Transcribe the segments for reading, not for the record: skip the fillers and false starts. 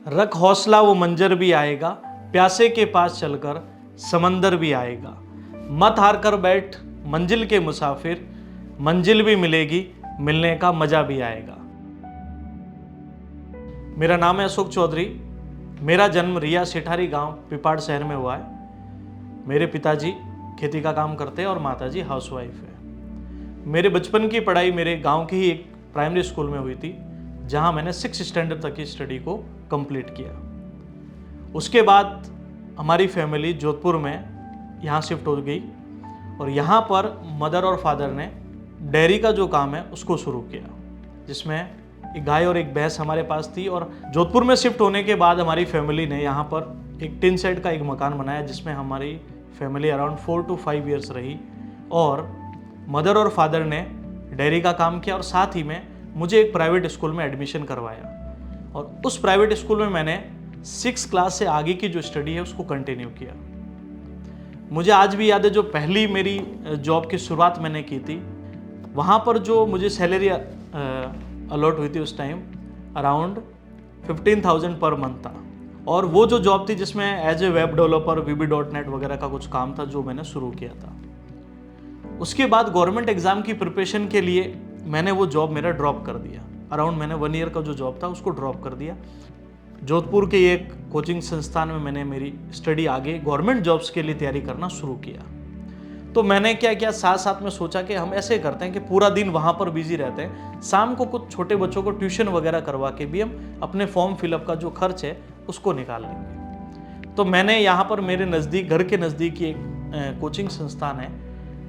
रख हौसला वो मंजर भी आएगा, प्यासे के पास चलकर समंदर भी आएगा। मत हार कर बैठ मंजिल के मुसाफिर, मंजिल भी मिलेगी, मिलने का मजा भी आएगा। मेरा नाम है अशोक चौधरी। मेरा जन्म रिया सेठारी गांव पिपाड़ शहर में हुआ है। मेरे पिताजी खेती का काम करते हैं और माताजी हाउसवाइफ है। मेरे बचपन की पढ़ाई मेरे गांव के ही एक प्राइमरी स्कूल में हुई थी, जहां मैंने 6 स्टैंडर्ड तक की स्टडी को कंप्लीट किया। उसके बाद हमारी फैमिली जोधपुर में यहाँ शिफ्ट हो गई और यहाँ पर मदर और फादर ने डेयरी का जो काम है उसको शुरू किया, जिसमें एक गाय और एक भैंस हमारे पास थी। और जोधपुर में शिफ्ट होने के बाद हमारी फैमिली ने यहाँ पर एक टिन शेड का एक मकान बनाया, जिसमें हमारी फैमिली अराउंड 4 to 5 ईयर्स रही। और मदर और फादर ने डेयरी का काम किया और साथ ही में मुझे एक प्राइवेट स्कूल में एडमिशन करवाया। और उस प्राइवेट स्कूल में मैंने 6 क्लास से आगे की जो स्टडी है उसको कंटिन्यू किया। मुझे आज भी याद है, जो पहली मेरी जॉब की शुरुआत मैंने की थी, वहाँ पर जो मुझे सैलरी अलॉट हुई थी उस टाइम अराउंड 15,000 पर मंथ था। और वो जो जॉब थी जिसमें as a web developer VB.NET वगैरह का कुछ काम था जो मैंने शुरू किया था। उसके बाद गवर्नमेंट एग्जाम की प्रिपरेशन के लिए मैंने वो जॉब मेरा ड्रॉप कर दिया। अराउंड मैंने 1 ईयर का जो जॉब था उसको ड्रॉप कर दिया। जोधपुर के एक कोचिंग संस्थान में मैंने मेरी स्टडी आगे गवर्नमेंट जॉब्स के लिए तैयारी करना शुरू किया। तो मैंने क्या किया, साथ साथ में सोचा कि हम ऐसे करते हैं कि पूरा दिन वहाँ पर बिजी रहते हैं, शाम को कुछ छोटे बच्चों को ट्यूशन वगैरह करवा के भी हम अपने फॉर्म फिलअप का जो खर्च है उसको निकाल लेंगे। तो मैंने यहाँ पर मेरे नज़दीक, घर के नज़दीक ही एक कोचिंग संस्थान है,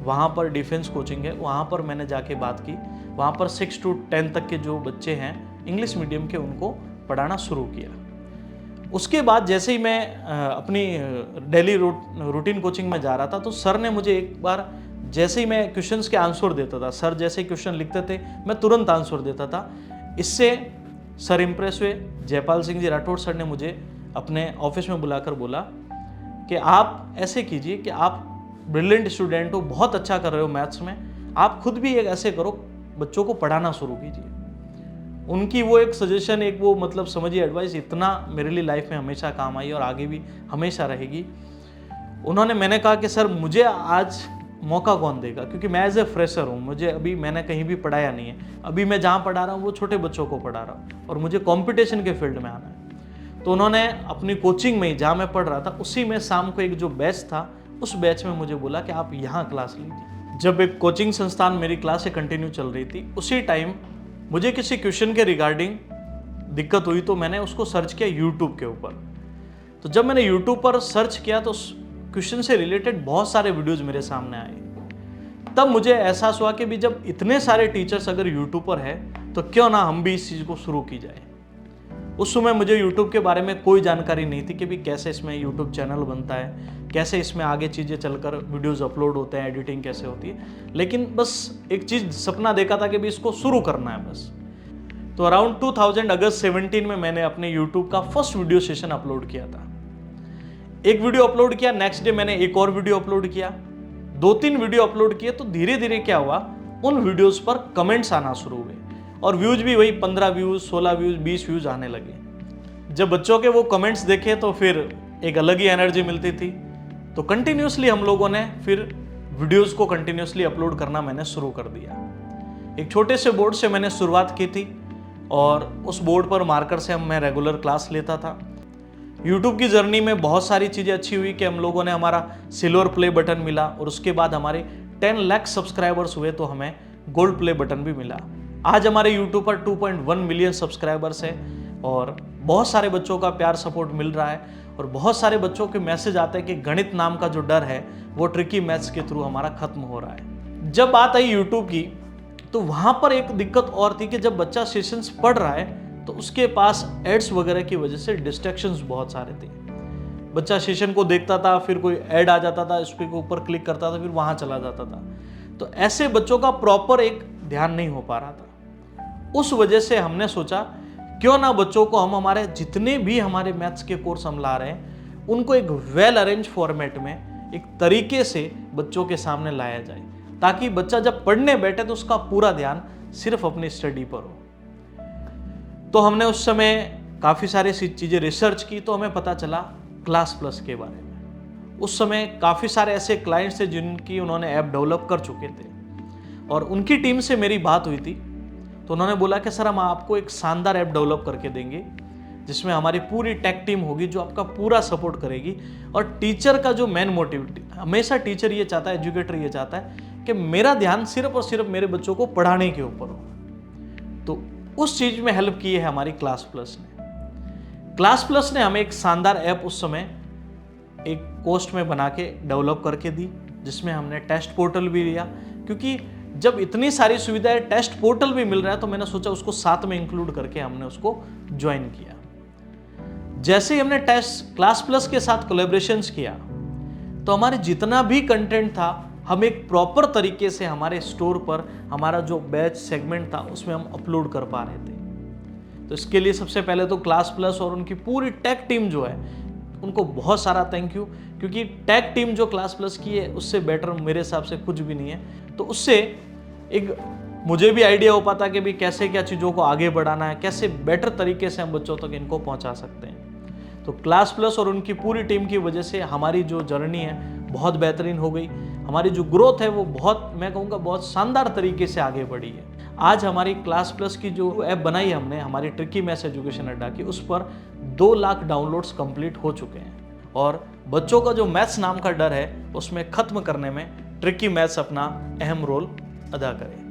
वहाँ पर डिफेंस कोचिंग है, वहाँ पर मैंने जाके बात की। वहाँ पर 6 to 10 तक के जो बच्चे हैं इंग्लिश मीडियम के, उनको पढ़ाना शुरू किया। उसके बाद जैसे ही मैं अपनी डेली रूटीन कोचिंग में जा रहा था, तो सर ने मुझे एक बार, जैसे ही मैं क्वेश्चंस के आंसर देता था, सर जैसे ही क्वेश्चन लिखते थे मैं तुरंत आंसर देता था। इससे सर इम्प्रेस हुए। जयपाल सिंह जी राठौड़ सर ने मुझे अपने ऑफिस में बुलाकर बोला कि आप ऐसे कीजिए कि आप ब्रिलियंट स्टूडेंट हो, बहुत अच्छा कर रहे हो मैथ्स में, आप खुद भी एक ऐसे करो, बच्चों को पढ़ाना शुरू कीजिए। उनकी वो एक सजेशन, एक वो मतलब समझिए एडवाइस, इतना मेरे लिए लाइफ में हमेशा काम आई और आगे भी हमेशा रहेगी। मैंने कहा कि सर मुझे आज मौका कौन देगा, क्योंकि मैं एज ए फ्रेशर हूँ, मुझे अभी मैंने कहीं भी पढ़ाया नहीं है, अभी मैं जहाँ पढ़ा रहा हूँ वो छोटे बच्चों को पढ़ा रहा हूँ और मुझे कंपटीशन के फील्ड में आना है। तो उन्होंने अपनी कोचिंग में ही, जहाँ मैं पढ़ रहा था उसी में, शाम को एक जो बैच था उस बैच में मुझे बोला कि आप यहाँ क्लास लीजिए। जब एक कोचिंग संस्थान मेरी क्लास कंटिन्यू चल रही थी, उसी टाइम मुझे किसी क्वेश्चन के रिगार्डिंग दिक्कत हुई, तो मैंने उसको सर्च किया यूट्यूब के ऊपर। तो जब मैंने यूट्यूब पर सर्च किया तो उस क्वेश्चन से रिलेटेड बहुत सारे वीडियोज मेरे सामने आए। तब मुझे एहसास हुआ कि भी जब इतने सारे टीचर्स अगर यूट्यूब पर है तो क्यों ना हम भी इस चीज़ को शुरू की जाए। उस समय मुझे यूट्यूब के बारे में कोई जानकारी नहीं थी कि भी कैसे इसमें यूट्यूब चैनल बनता है, कैसे इसमें आगे चीज़ें चलकर वीडियोस अपलोड होते हैं, एडिटिंग कैसे होती है। लेकिन बस एक चीज़ सपना देखा था कि भी इसको शुरू करना है बस। तो अराउंड 2000 अगस्त 17 में मैंने अपने यूट्यूब का फर्स्ट वीडियो सेशन अपलोड किया था। एक वीडियो अपलोड किया, नेक्स्ट डे मैंने एक और वीडियो अपलोड किया, 2-3 वीडियो अपलोड किए। तो धीरे धीरे क्या हुआ, उन वीडियोस पर कमेंट्स आना शुरू हुए और व्यूज भी वही 15 व्यूज, 16 व्यूज, 20 व्यूज आने लगे। जब बच्चों के वो कमेंट्स देखे तो फिर एक अलग ही एनर्जी मिलती थी। तो कंटिन्यूसली हम लोगों ने फिर वीडियोस को कंटिन्यूसली अपलोड करना मैंने शुरू कर दिया। एक छोटे से बोर्ड से मैंने शुरुआत की थी और उस बोर्ड पर मार्कर से मैं रेगुलर क्लास लेता था। यूट्यूब की जर्नी में बहुत सारी चीज़ें अच्छी हुई कि हम लोगों ने, हमारा सिल्वर प्ले बटन मिला और उसके बाद हमारे 10 लाख सब्सक्राइबर्स हुए तो हमें गोल्ड प्ले बटन भी मिला। आज हमारे यूट्यूब पर 2.1 मिलियन सब्सक्राइबर्स है और बहुत सारे बच्चों का प्यार सपोर्ट मिल रहा है और बहुत सारे बच्चों के मैसेज आते हैं कि गणित नाम का जो डर है वो ट्रिकी मैथ्स के थ्रू हमारा खत्म हो रहा है। जब बात आई यूट्यूब की, तो वहाँ पर एक दिक्कत और थी कि जब बच्चा सेशंस पढ़ रहा है तो उसके पास एड्स वगैरह की वजह से डिस्ट्रैक्शंस बहुत सारे थे। बच्चा सेशन को देखता था, फिर कोई ऐड आ जाता था, उसके ऊपर क्लिक करता था, फिर वहाँ चला जाता था। तो ऐसे बच्चों का प्रॉपर एक ध्यान नहीं हो पा रहा था। उस वजह से हमने सोचा क्यों ना बच्चों को हम, हमारे जितने भी हमारे मैथ्स के कोर्स हम ला रहे हैं, उनको एक वेल अरेंज फॉर्मेट में, एक तरीके से बच्चों के सामने लाया जाए, ताकि बच्चा जब पढ़ने बैठे तो उसका पूरा ध्यान सिर्फ अपनी स्टडी पर हो। तो हमने उस समय काफ़ी सारी चीज़ें रिसर्च की तो हमें पता चला क्लास प्लस के बारे में। उस समय काफ़ी सारे ऐसे क्लाइंट्स थे जिनकी उन्होंने ऐप डेवलप कर चुके थे और उनकी टीम से मेरी बात हुई थी। तो उन्होंने बोला कि सर हम आपको एक शानदार ऐप डेवलप करके देंगे जिसमें हमारी पूरी टेक टीम होगी जो आपका पूरा सपोर्ट करेगी। और टीचर का जो मेन मोटिव, हमेशा टीचर ये चाहता है, एजुकेटर ये चाहता है कि मेरा ध्यान सिर्फ और सिर्फ मेरे बच्चों को पढ़ाने के ऊपर हो। तो उस चीज़ में हेल्प की है हमारी क्लास प्लस ने। क्लास प्लस ने हमें एक शानदार ऐप उस समय एक कॉस्ट में बना के डेवलप करके दी, जिसमें हमने टेस्ट पोर्टल भी लिया, क्योंकि जब इतनी सारी सुविधाएं, टेस्ट पोर्टल भी मिल रहा है, तो मैंने सोचा उसको साथ में इंक्लूड करके हमने उसको ज्वाइन किया। जैसे ही हमने टेस्ट क्लास प्लस के साथ कोलैबोरेशंस किया तो हमारे जितना भी कंटेंट था हम एक प्रॉपर तरीके से हमारे स्टोर पर हमारा जो बैच सेगमेंट था उसमें हम अपलोड कर पा रहे थे। तो इसके लिए सबसे पहले तो क्लास प्लस और उनकी पूरी टेक टीम जो है उनको बहुत सारा थैंक यू, क्योंकि टेक टीम जो क्लास प्लस की है उससे बेटर मेरे हिसाब से कुछ भी नहीं है। तो उससे एक मुझे भी आइडिया हो पाता कि भी कैसे क्या चीज़ों को आगे बढ़ाना है, कैसे बेटर तरीके से हम बच्चों तक इनको पहुंचा सकते हैं। तो क्लास प्लस और उनकी पूरी टीम की वजह से हमारी जो जर्नी है बहुत बेहतरीन हो गई। हमारी जो ग्रोथ है वो बहुत, मैं कहूँगा बहुत शानदार तरीके से आगे बढ़ी है। आज हमारी क्लास प्लस की जो ऐप बनाई हमने हमारी ट्रिकी मैथ्स एजुकेशन अड्डा की, उस पर 2 लाख डाउनलोड्स कंप्लीट हो चुके हैं और बच्चों का जो मैथ्स नाम का डर है उसमें खत्म करने में ट्रिकी मैथ्स अपना अहम रोल अदा करे।